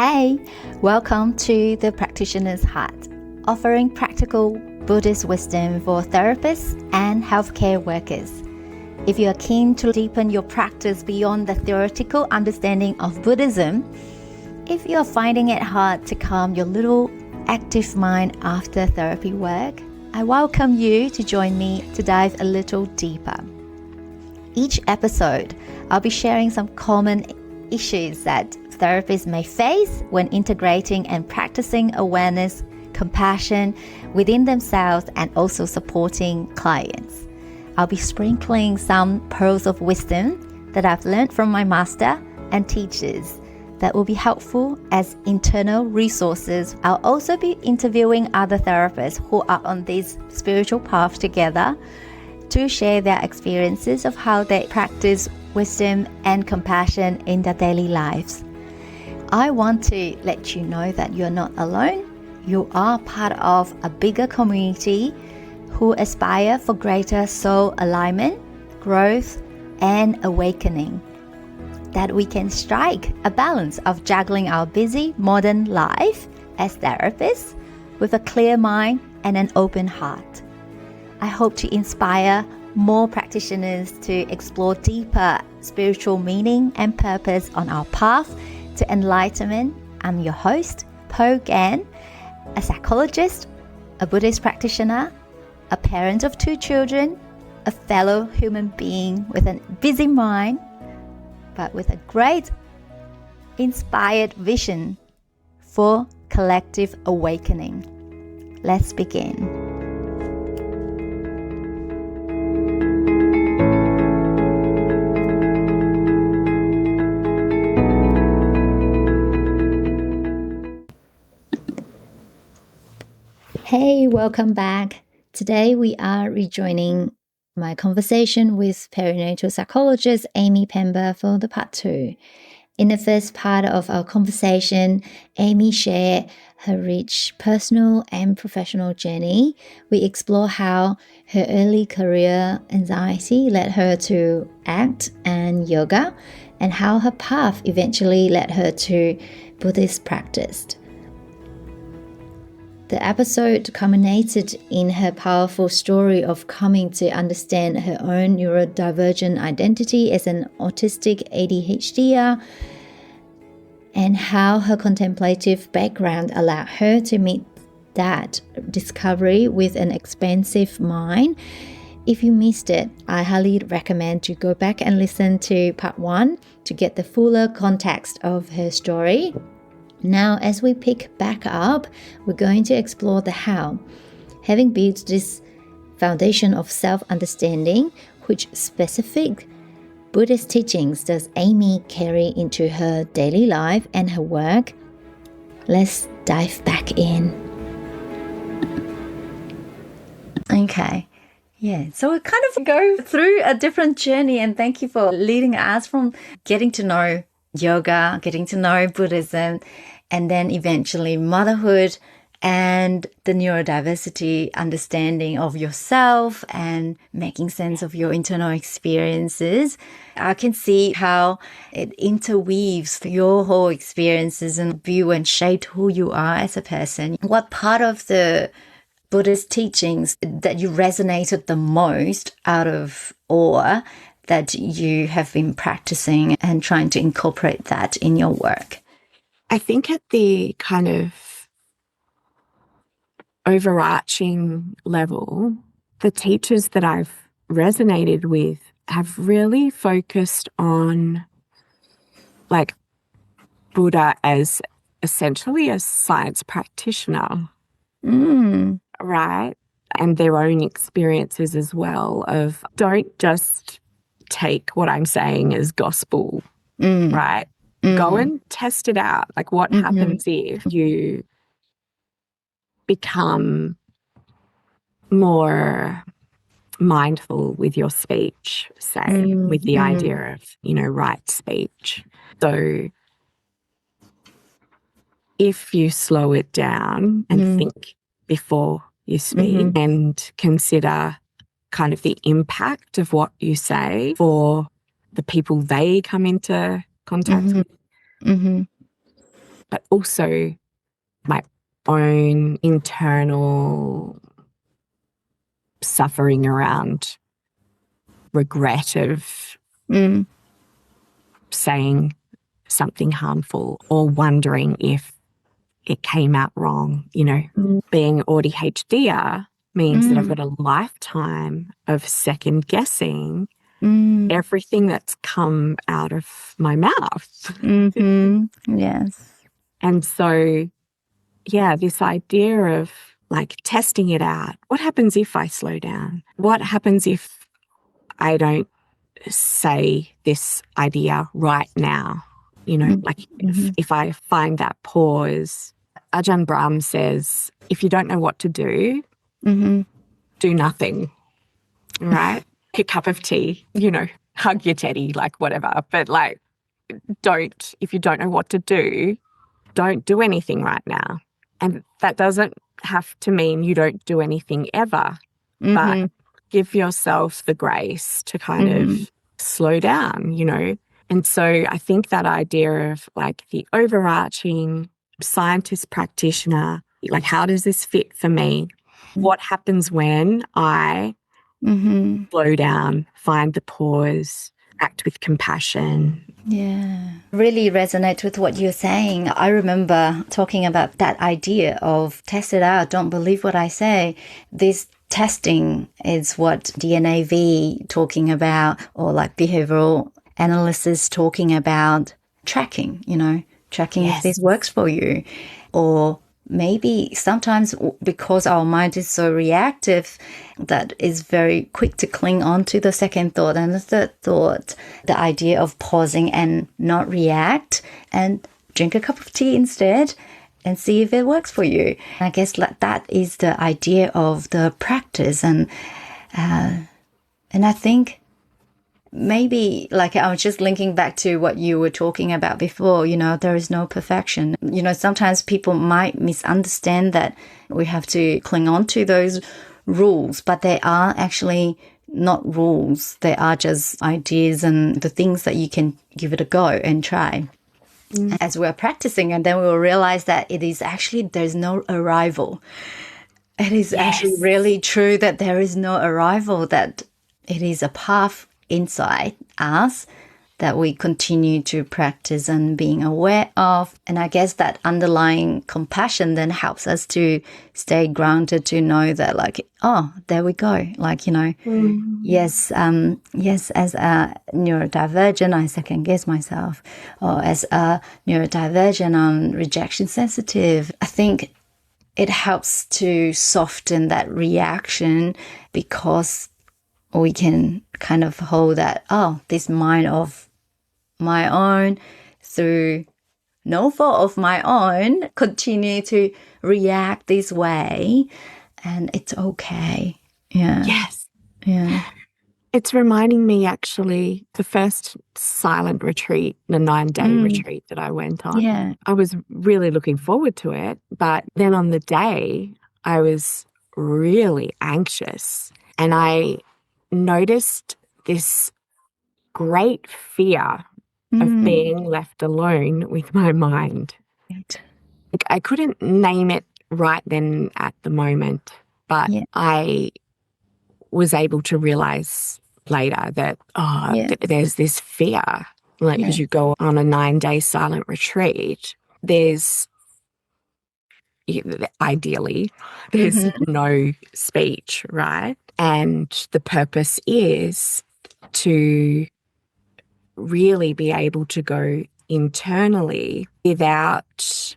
Hey, welcome to the Practitioner's Heart, offering practical Buddhist wisdom for therapists and healthcare workers. If you are keen to deepen your practice beyond the theoretical understanding of Buddhism, if you are finding it hard to calm your little active mind after therapy work, I welcome you to join me to dive a little deeper. Each episode, I'll be sharing some common issues that therapists may face when integrating and practicing awareness, compassion within themselves and also supporting clients. I'll be sprinkling some pearls of wisdom that I've learned from my master and teachers that will be helpful as internal resources. I'll also be interviewing other therapists who are on this spiritual path together to share their experiences of how they practice wisdom and compassion in their daily lives. I want to let you know that you're not alone. You are part of a bigger community who aspire for greater soul alignment, growth, and awakening. That we can strike a balance of juggling our busy modern life as therapists with a clear mind and an open heart. I hope to inspire more practitioners to explore deeper spiritual meaning and purpose on our path to enlightenment. I'm your host, Po Gan, a psychologist, a Buddhist practitioner, a parent of 2 children, a fellow human being with a busy mind, but with a great inspired vision for collective awakening. Let's begin. Hey, welcome back. Today we are rejoining my conversation with perinatal psychologist Amiee Pember for the part 2. In the first part of our conversation, Amiee shared her rich personal and professional journey. We explore how her early career anxiety led her to ACT and yoga, and how her path eventually led her to Buddhist practice. The episode culminated in her powerful story of coming to understand her own neurodivergent identity as an autistic ADHDer, and how her contemplative background allowed her to meet that discovery with an expansive mind. If you missed it, I highly recommend to go back and listen to part 1 to get the fuller context of her story. Now, as we pick back up, we're going to explore the how. Having built this foundation of self-understanding, which specific Buddhist teachings does Amiee carry into her daily life and her work? Let's dive back in. Okay. Yeah, so we kind of go through a different journey, and thank you for leading us from getting to know yoga, getting to know Buddhism, and then eventually motherhood and the neurodiversity understanding of yourself and making sense of your internal experiences. I can see how it interweaves your whole experiences and view and shaped who you are as a person. What part of the Buddhist teachings that you resonated the most out of or that you have been practicing and trying to incorporate that in your work? I think at the kind of overarching level, the teachers that I've resonated with have really focused on like Buddha as essentially a science practitioner, right? And their own experiences as well of don't just take what I'm saying as gospel, right? Go and test it out. Like what happens if you become more mindful with your speech, say, with the idea of, right speech. So if you slow it down and think before you speak and consider kind of the impact of what you say for the people they come into contact with, but also my own internal suffering around regret of saying something harmful or wondering if it came out wrong. You know, being ADHDer means that I've got a lifetime of second guessing everything that's come out of my mouth. Yes. And so, yeah, this idea of like testing it out. What happens if I slow down? What happens if I don't say this idea right now? You know, like if I find that pause. Ajahn Brahm says, if you don't know what to do, do nothing, right? A cup of tea, you know, hug your teddy, like whatever. But like, if you don't know what to do, don't do anything right now. And that doesn't have to mean you don't do anything ever, but give yourself the grace to kind of slow down, you know. And so I think that idea of like the overarching scientist practitioner, like how does this fit for me? What happens when I slow down, find the pause, act with compassion? Yeah, really resonate with what you're saying. I remember talking about that idea of test it out, don't believe what I say. This testing is what DNAV talking about, or like behavioral analysis talking about tracking, you know, tracking if this works for you. Or maybe sometimes because our mind is so reactive that is very quick to cling on to the second thought and the third thought, the idea of pausing and not react and drink a cup of tea instead and see if it works for you. I guess that is the idea of the practice. And I think maybe like I was just linking back to what you were talking about before, you know, there is no perfection. You know, sometimes people might misunderstand that we have to cling on to those rules, but they are actually not rules. They are just ideas and the things that you can give it a go and try. As we're practicing, and then we will realize that it is actually, there's no arrival. It is actually really true that there is no arrival, that it is a path inside us that we continue to practice and being aware of. And I guess that underlying compassion then helps us to stay grounded, to know that like, oh, there we go. Like, you know, yes, as a neurodivergent, I second guess myself. Or as a neurodivergent, I'm rejection sensitive. I think it helps to soften that reaction because we can kind of hold that, oh, this mind of my own, through no fault of my own, continue to react this way, and it's okay. Yeah. Yes. Yeah. It's reminding me actually the first silent retreat, the 9-day retreat that I went on. Yeah. I was really looking forward to it, but then on the day I was really anxious and I noticed this great fear of being left alone with my mind. Right. Like, I couldn't name it right then at the moment, but I was able to realize later that, there's this fear. Like, as you go on a 9-day silent retreat, there's ideally, there's no speech, right? And the purpose is to really be able to go internally without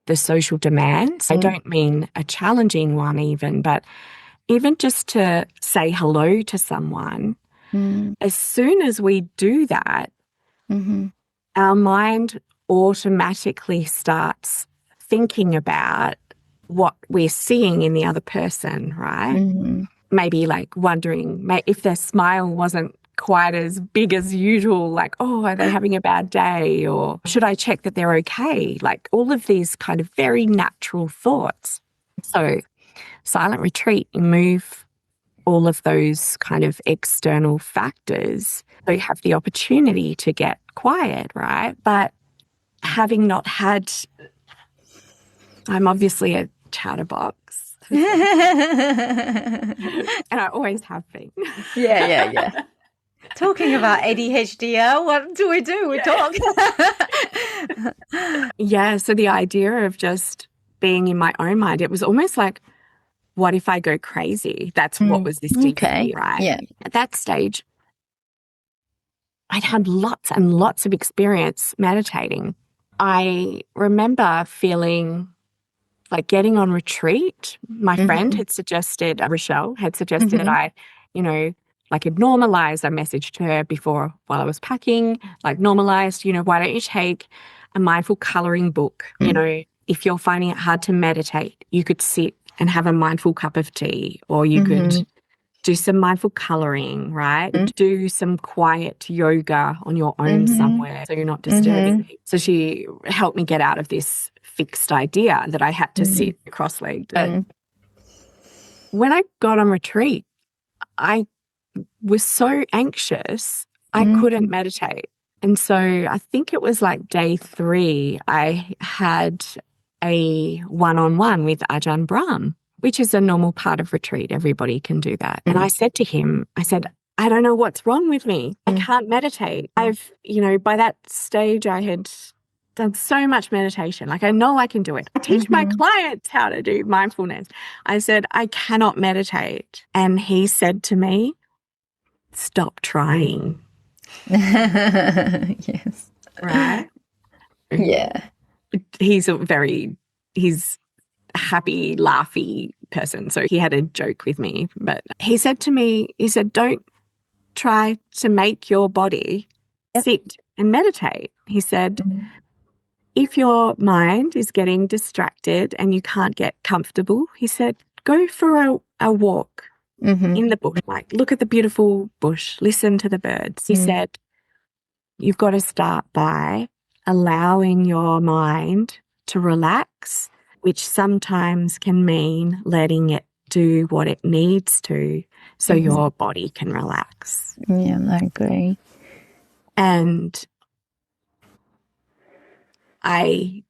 the social demands. I don't mean a challenging one even, but even just to say hello to someone. As soon as we do that, our mind automatically starts thinking about what we're seeing in the other person, right? Maybe like wondering if their smile wasn't quite as big as usual, like, oh, are they having a bad day? Or should I check that they're okay? Like all of these kind of very natural thoughts. So silent retreat, you move all of those kind of external factors. So you have the opportunity to get quiet, right? But having not had, I'm obviously a chatterbox. And I always have been. Yeah. Talking about ADHDer, what do? We talk. Yeah, so the idea of just being in my own mind, it was almost like, what if I go crazy? That's what was this DP, right? Yeah. At that stage, I'd had lots and lots of experience meditating. I remember feeling like getting on retreat. My friend had suggested, Rochelle had suggested that I, like had normalized. I messaged her before while I was packing, like normalized, why don't you take a mindful coloring book? If you're finding it hard to meditate, you could sit and have a mindful cup of tea, or you could do some mindful coloring, right? Do some quiet yoga on your own somewhere so you're not disturbing people. So she helped me get out of this fixed idea that I had to sit cross-legged. When I got on retreat, I was so anxious, I couldn't meditate. And so I think it was like day 3, I had a one-on-one with Ajahn Brahm, which is a normal part of retreat. Everybody can do that. And I said to him, I don't know what's wrong with me. I can't meditate. I've, by that stage, I had done so much meditation. Like, I know I can do it. I teach my clients how to do mindfulness. I said, I cannot meditate. And he said to me, stop trying. Yes. Right? Yeah. He's a happy, laughy person. So he had a joke with me. But he said to me, don't try to make your body sit and meditate. He said, if your mind is getting distracted and you can't get comfortable, he said, go for a walk in the bush. Like, look at the beautiful bush, listen to the birds. He said, you've got to start by allowing your mind to relax, which sometimes can mean letting it do what it needs to so your body can relax. Yeah, I agree. And I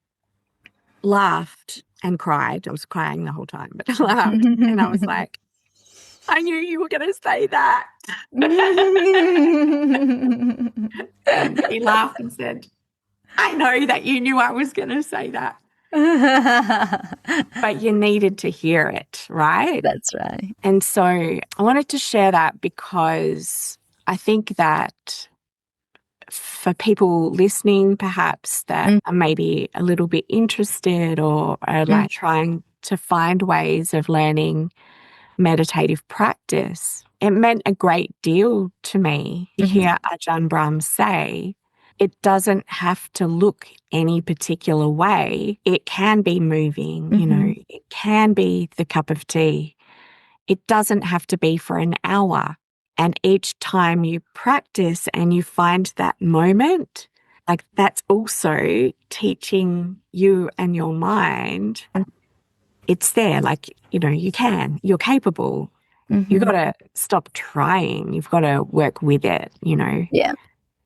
laughed and cried. I was crying the whole time, but I laughed. And I was like, I knew you were going to say that. And he laughed and said, I know that you knew I was going to say that. But you needed to hear it, right? That's right. And so I wanted to share that because I think that for people listening, perhaps that are maybe a little bit interested or are like trying to find ways of learning meditative practice, it meant a great deal to me to hear Ajahn Brahm say, it doesn't have to look any particular way. It can be moving, it can be the cup of tea. It doesn't have to be for an hour. And each time you practice and you find that moment, like that's also teaching you and your mind, it's there, like, you're capable. You've got to stop trying. You've got to work with it, Yeah.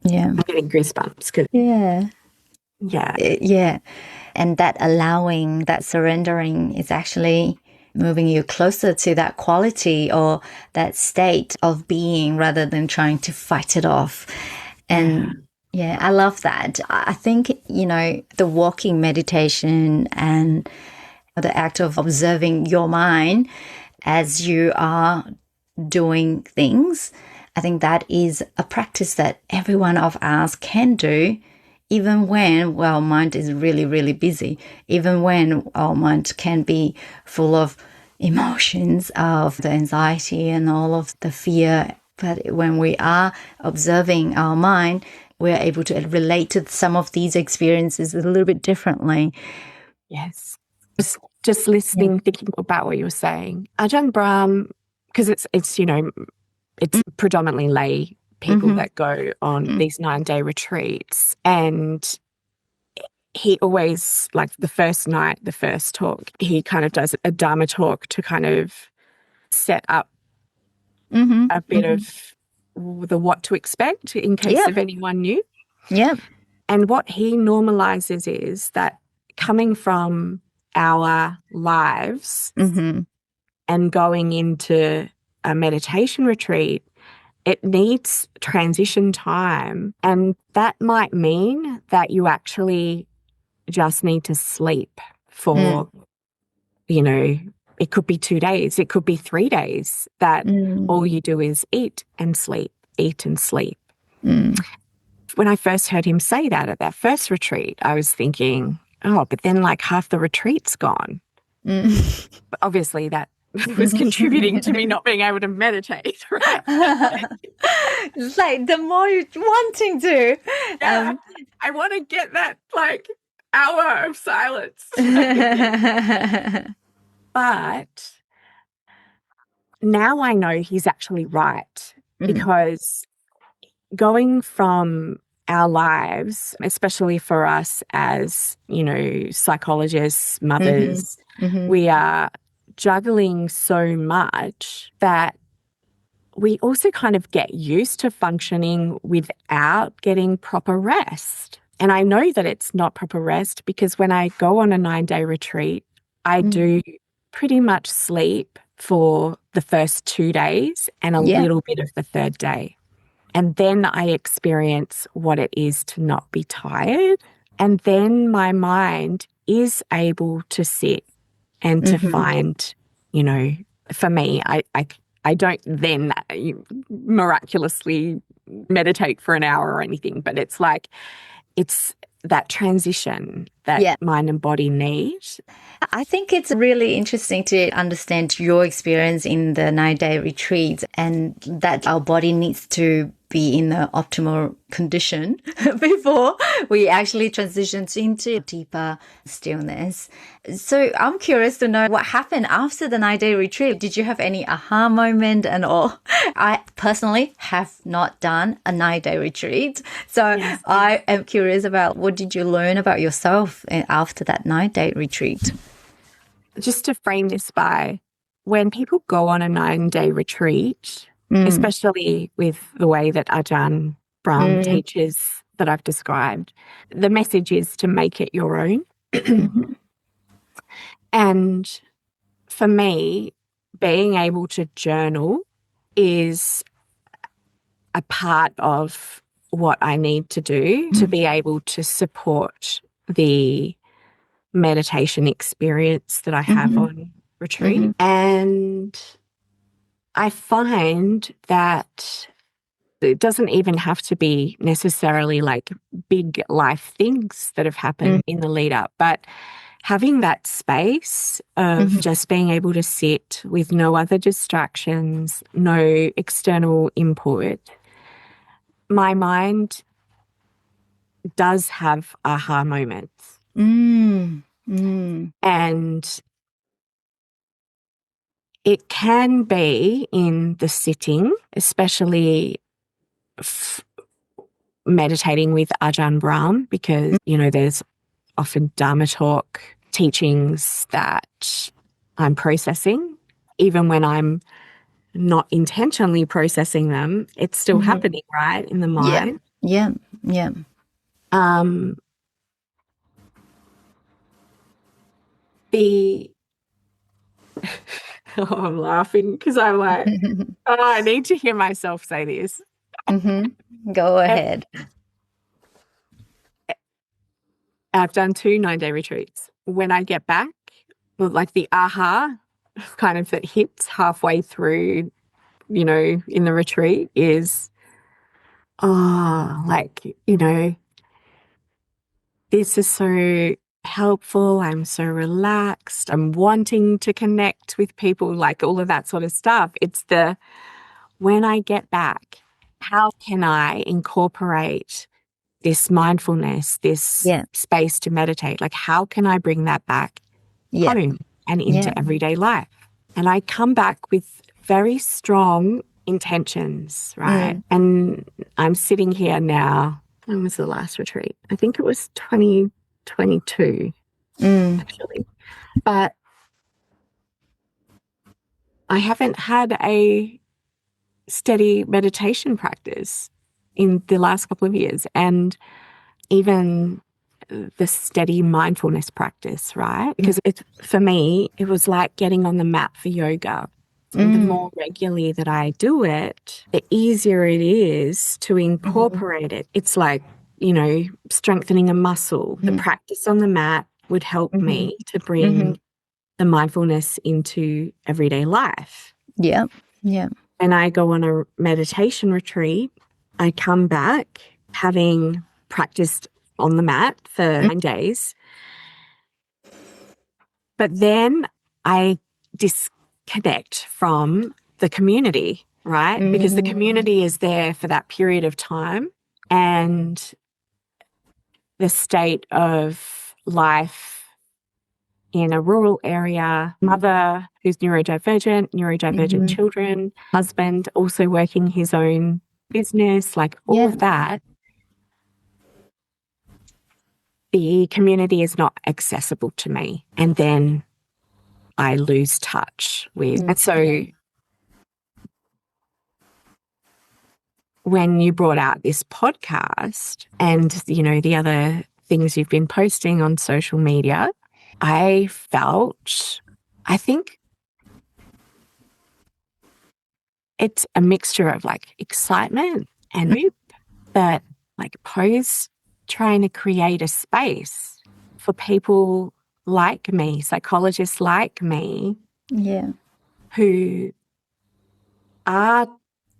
Yeah. I'm getting goosebumps. Yeah. And that allowing, that surrendering is actually moving you closer to that quality or that state of being rather than trying to fight it off. And yeah, I love that. I think, the walking meditation and the act of observing your mind as you are doing things, I think that is a practice that every one of us can do, even when, mind is really, really busy, even when our mind can be full of emotions of the anxiety and all of the fear. But when we are observing our mind, we're able to relate to some of these experiences a little bit differently. Yes. Just listening, thinking about what you were saying. Ajahn Brahm, because it's predominantly lay people that go on these 9-day retreats. And he always, like the first night, the first talk, he kind of does a Dharma talk to kind of set up a bit of the what to expect in case of anyone new. Yeah. And what he normalizes is that coming from our lives and going into a meditation retreat, it needs transition time. And that might mean that you actually just need to sleep for, you know, it could be 2 days, it could be 3 days that all you do is eat and sleep, eat and sleep. When I first heard him say that at that first retreat, I was thinking, oh, but then like half the retreat's gone. But obviously that was contributing to me not being able to meditate, right? It's like the more you're wanting to. Yeah, I want to get that like hour of silence. But now I know he's actually right, because going from our lives, especially for us as, you know, psychologists, mothers, we are juggling so much that we also kind of get used to functioning without getting proper rest. And I know that it's not proper rest because when I go on a 9-day retreat, I do pretty much sleep for the first 2 days and a little bit of the third day. And then I experience what it is to not be tired. And then my mind is able to sit and to find, you know, for me, I don't then miraculously meditate for an hour or anything, but it's like, it's that transition that mind and body need. I think it's really interesting to understand your experience in the 9-day retreat and that our body needs to be in the optimal condition before we actually transition into deeper stillness. So I'm curious to know what happened after the 9-day retreat. Did you have any aha moment and all? I personally have not done a 9-day retreat. So I am curious about what did you learn about yourself after that 9-day retreat? Just to frame this by, when people go on a 9-day retreat, especially with the way that Ajahn Brahm teaches that I've described, the message is to make it your own. And for me, being able to journal is a part of what I need to do to be able to support the meditation experience that I have on retreat. And I find that it doesn't even have to be necessarily like big life things that have happened in the lead up, but having that space of just being able to sit with no other distractions, no external input, my mind does have aha moments. And it can be in the sitting, especially meditating with Ajahn Brahm, because, you know, there's often Dharma talk teachings that I'm processing. Even when I'm not intentionally processing them, it's still happening, right, in the mind. Yeah. I'm laughing because I'm like, oh, I need to hear myself say this. Go ahead. I've done 2 9-day retreats. When I get back, like the aha kind of that hits halfway through, you know, in the retreat is, oh, like, you know, this is so helpful. I'm so relaxed. I'm wanting to connect with people, like all of that sort of stuff. It's the, when I get back, how can I incorporate this mindfulness, this space to meditate? Like, how can I bring that back home and into everyday life? And I come back with very strong intentions, right? And I'm sitting here now. When was the last retreat? I think it was 2022, actually. But I haven't had a steady meditation practice in the last couple of years. And even the steady mindfulness practice, right? Because for me, it was like getting on the mat for yoga. And the more regularly that I do it, the easier it is to incorporate it. It's like, you know, strengthening a muscle. The practice on the mat would help me to bring the mindfulness into everyday life. Yeah. Yeah. When I go on a meditation retreat, I come back having practiced on the mat for 9 days. But then I disconnect from the community, right? Because the community is there for that period of time, and the state of life in a rural area, mother who's neurodivergent children, husband also working his own business, like all of that. The community is not accessible to me. And then I lose touch with. And so when you brought out this podcast and, you know, the other things you've been posting on social media, I think it's a mixture of like excitement and hope that like Poe's trying to create a space for people like me, psychologists like me, who are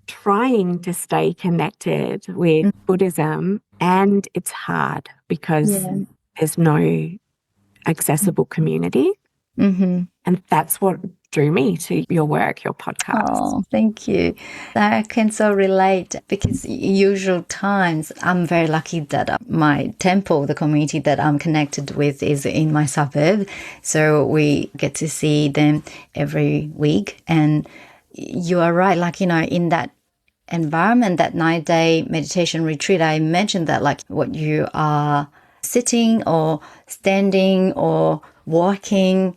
trying to stay connected with Buddhism, and it's hard because there's no accessible community. And that's what drew me to your work, your podcast. Oh, thank you. I can so relate, because usual times I'm very lucky that my temple, the community that I'm connected with, is in my suburb. So we get to see them every week. And you are right, like, you know, in that environment, that 9-day meditation retreat, I mentioned that like what you are sitting or standing or walking,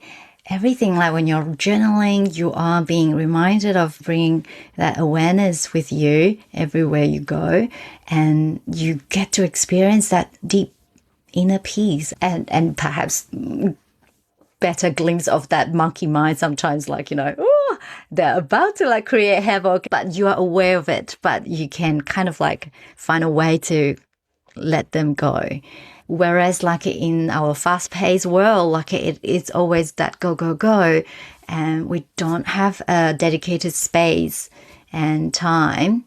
everything, like when you're journaling, you are being reminded of bringing that awareness with you everywhere you go, and you get to experience that deep inner peace and perhaps better glimpse of that monkey mind sometimes, like, you know, oh, they're about to like create havoc, but you are aware of it, but you can kind of like find a way to let them go. Whereas like in our fast-paced world, like it's always that go, go, go, and we don't have a dedicated space and time.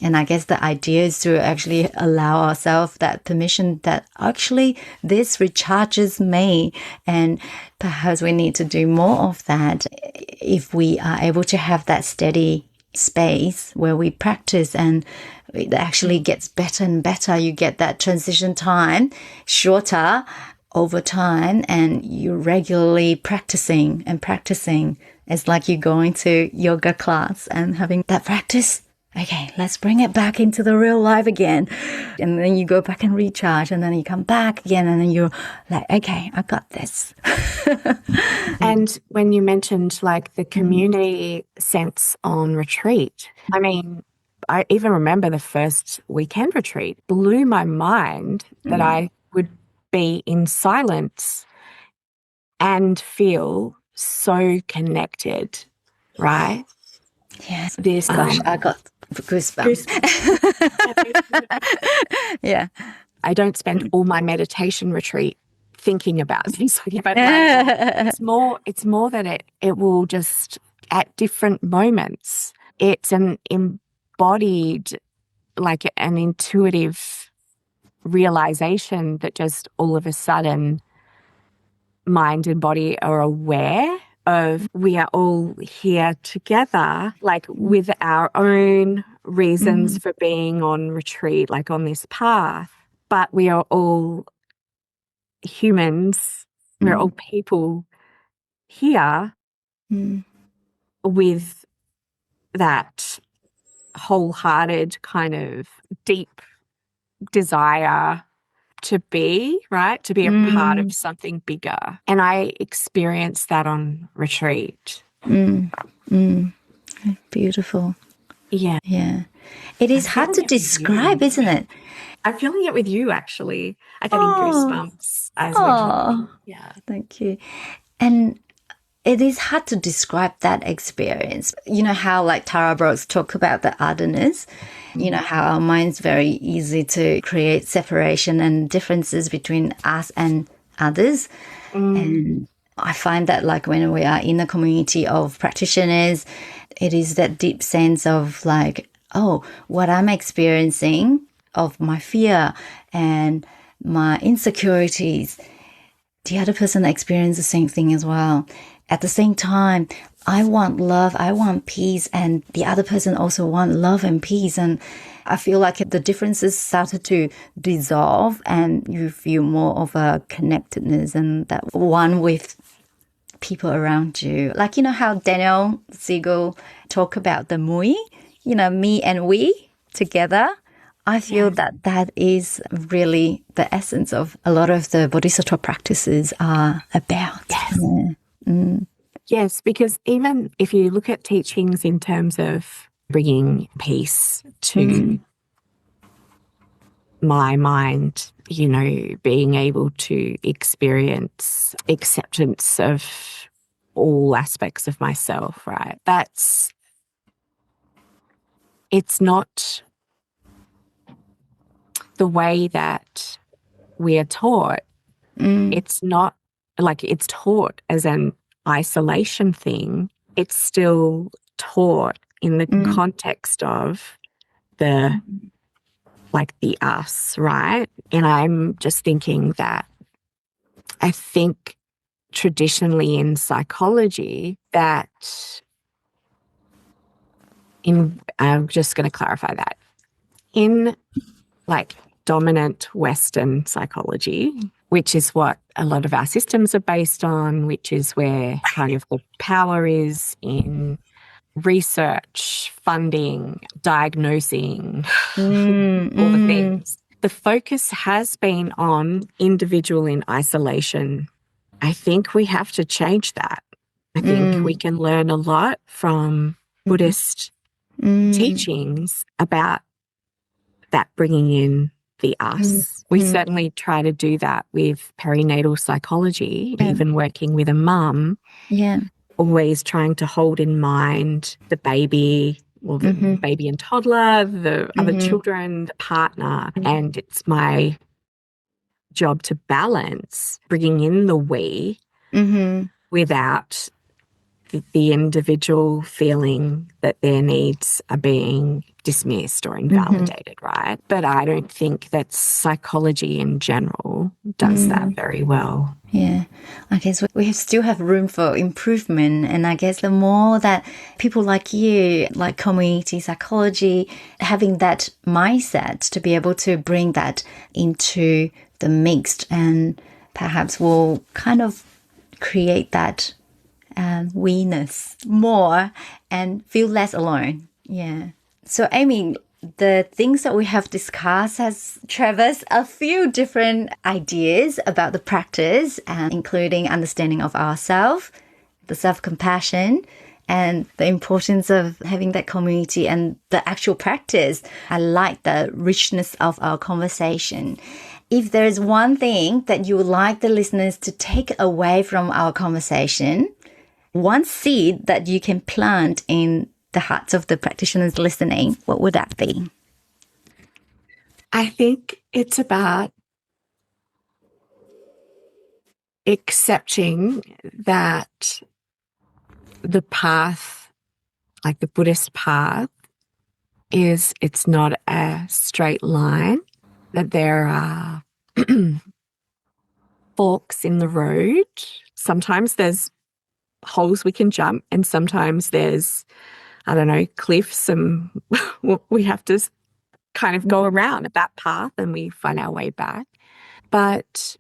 And I guess the idea is to actually allow ourselves that permission that actually this recharges me, and perhaps we need to do more of that if we are able to have that steady space where we practice, and it actually gets better and better. You get that transition time shorter over time, and you're regularly practicing and practicing. It's like you're going to yoga class and having that practice. Okay, let's bring it back into the real life again. And then you go back and recharge, and then you come back again, and then you're like, okay, I got this. And when you mentioned like the community sense on retreat, I mean, I even remember the first weekend retreat blew my mind that I would be in silence and feel so connected, right? Yes. Gosh, I got goosebumps. Yeah. I don't spend all my meditation retreat thinking about things like that. It's more that it will just at different moments. It's an embodied, like an intuitive realization that just all of a sudden mind and body are aware of, we are all here together, like with our own reasons for being on retreat, like on this path, but we are all humans, we're all people here with that wholehearted kind of deep desire to be, right? To be a part of something bigger. And I experienced that on retreat. Beautiful. Yeah. Yeah. It is hard to describe, isn't it? I'm feeling it with you, actually. I'm getting Oh, goosebumps as we're talking. oh, Yeah. thank you. And it is hard to describe that experience. You know how like Tara Brooks talk about the otherness, you know, how our mind's very easy to create separation and differences between us and others. And I find that like when we are in a community of practitioners, it is that deep sense of like, oh, what I'm experiencing of my fear and my insecurities, the other person experiences the same thing as well. At the same time, I want love, I want peace, and the other person also want love and peace. And I feel like the differences started to dissolve and you feel more of a connectedness and that one with people around you. Like, you know how Daniel Siegel talk about the mui, you know, me and we together. I feel that that is really the essence of a lot of the Bodhisattva practices are about. Yes. Yeah. Yes, because even if you look at teachings in terms of bringing peace to my mind, you know, being able to experience acceptance of all aspects of myself, right? It's not the way that we are taught. It's not like it's taught as an isolation thing. It's still taught in the context of the the us, right? And I'm just thinking that I think traditionally in psychology that I'm just going to clarify that in like dominant Western psychology, which is what a lot of our systems are based on, which is where kind of the power is in research, funding, diagnosing, all the things. The focus has been on individual in isolation. I think we have to change that. I think we can learn a lot from Buddhist teachings about that bringing in the us. We certainly try to do that with perinatal psychology, even working with a mum. Yeah. Always trying to hold in mind the baby or the baby and toddler, the other children, the partner. And it's my job to balance bringing in the we without the individual feeling that their needs are being dismissed or invalidated, right? But I don't think that psychology in general does that very well. Yeah, I guess we still have room for improvement. And I guess the more that people like you, like community psychology, having that mindset to be able to bring that into the mixed and perhaps will kind of create that we-ness more and feel less alone. Yeah. So, Amiee, the things that we have discussed has traversed a few different ideas about the practice, including understanding of ourselves, the self-compassion, and the importance of having that community and the actual practice. I like the richness of our conversation. If there is one thing that you would like the listeners to take away from our conversation, one seed that you can plant in the hearts of the practitioners listening, what would that be? I think it's about accepting that the path, like the Buddhist path, it's not a straight line, that there are forks in the road. Sometimes there's holes we can jump and sometimes there's, I don't know, cliffs and we have to kind of go around that path and we find our way back. But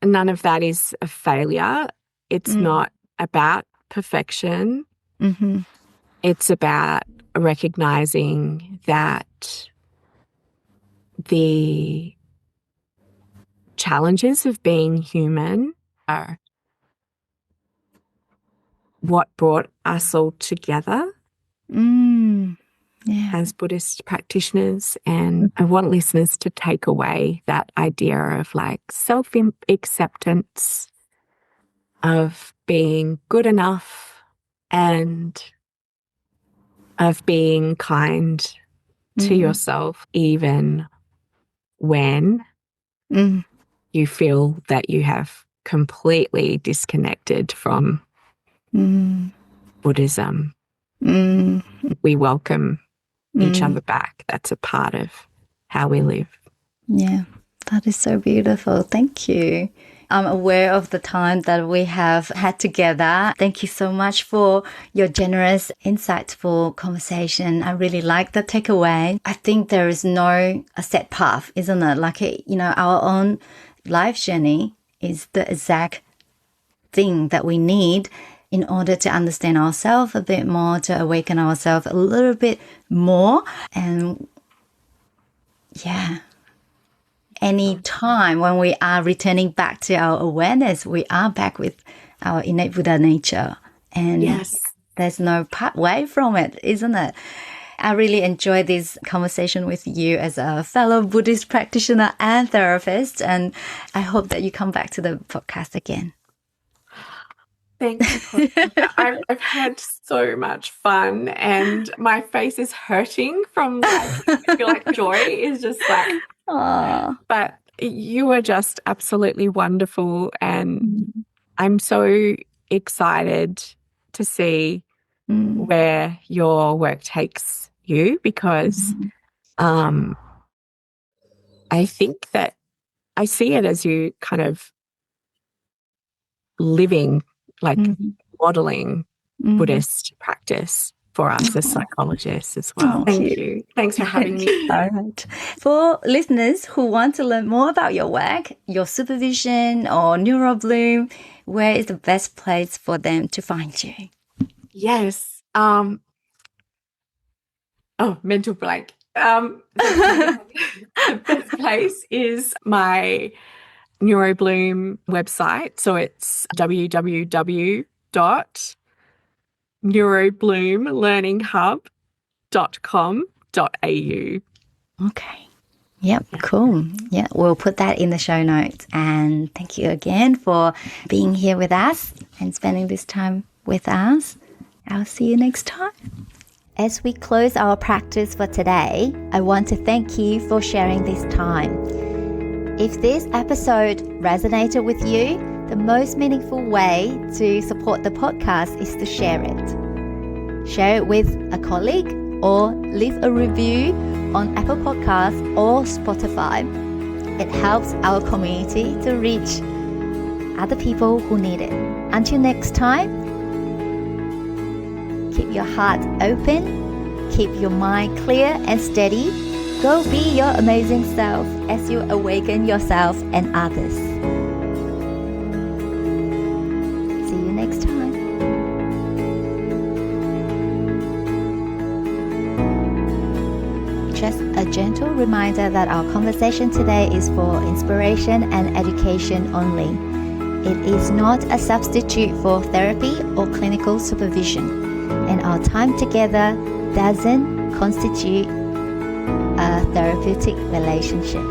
none of that is a failure. It's not about perfection. It's about recognizing that the challenges of being human are what brought us all together. as Buddhist practitioners. And I want listeners to take away that idea of like self-acceptance, of being good enough, and of being kind to yourself, even when you feel that you have completely disconnected from Buddhism. We welcome each other back. That's a part of how we live. Yeah, that is so beautiful. Thank you. I'm aware of the time that we have had together. Thank you so much for your generous, insightful conversation. I really like the takeaway. I think there is no a set path, isn't it? Like, our own life journey is the exact thing that we need in order to understand ourselves a bit more, to awaken ourselves a little bit more. And yeah, any time when we are returning back to our awareness, we are back with our innate Buddha nature. And there's no part way from it, isn't it? I really enjoyed this conversation with you as a fellow Buddhist practitioner and therapist. And I hope that you come back to the podcast again. Thank you. I've had so much fun, and my face is hurting from I feel like joy is just like, but you are just absolutely wonderful, and I'm so excited to see where your work takes you, because I think that I see it as you kind of living, like modeling Buddhist practice for us as psychologists as well. Thank you. Thanks for having me. All right. For listeners who want to learn more about your work, your supervision or NeuroBloom, where is the best place for them to find you? Yes. Mental blank. The best place is my NeuroBloom website. So it's www.neurobloomlearninghub.com.au. Okay. Yep, cool. Yeah, we'll put that in the show notes. And thank you again for being here with us and spending this time with us. I'll see you next time. As we close our practice for today, I want to thank you for sharing this time. If this episode resonated with you, the most meaningful way to support the podcast is to share it. Share it with a colleague or leave a review on Apple Podcasts or Spotify. It helps our community to reach other people who need it. Until next time, keep your heart open, keep your mind clear and steady. Go be your amazing self as you awaken yourself and others. See you next time. Just a gentle reminder that our conversation today is for inspiration and education only. It is not a substitute for therapy or clinical supervision, and our time together doesn't constitute a therapeutic relationship.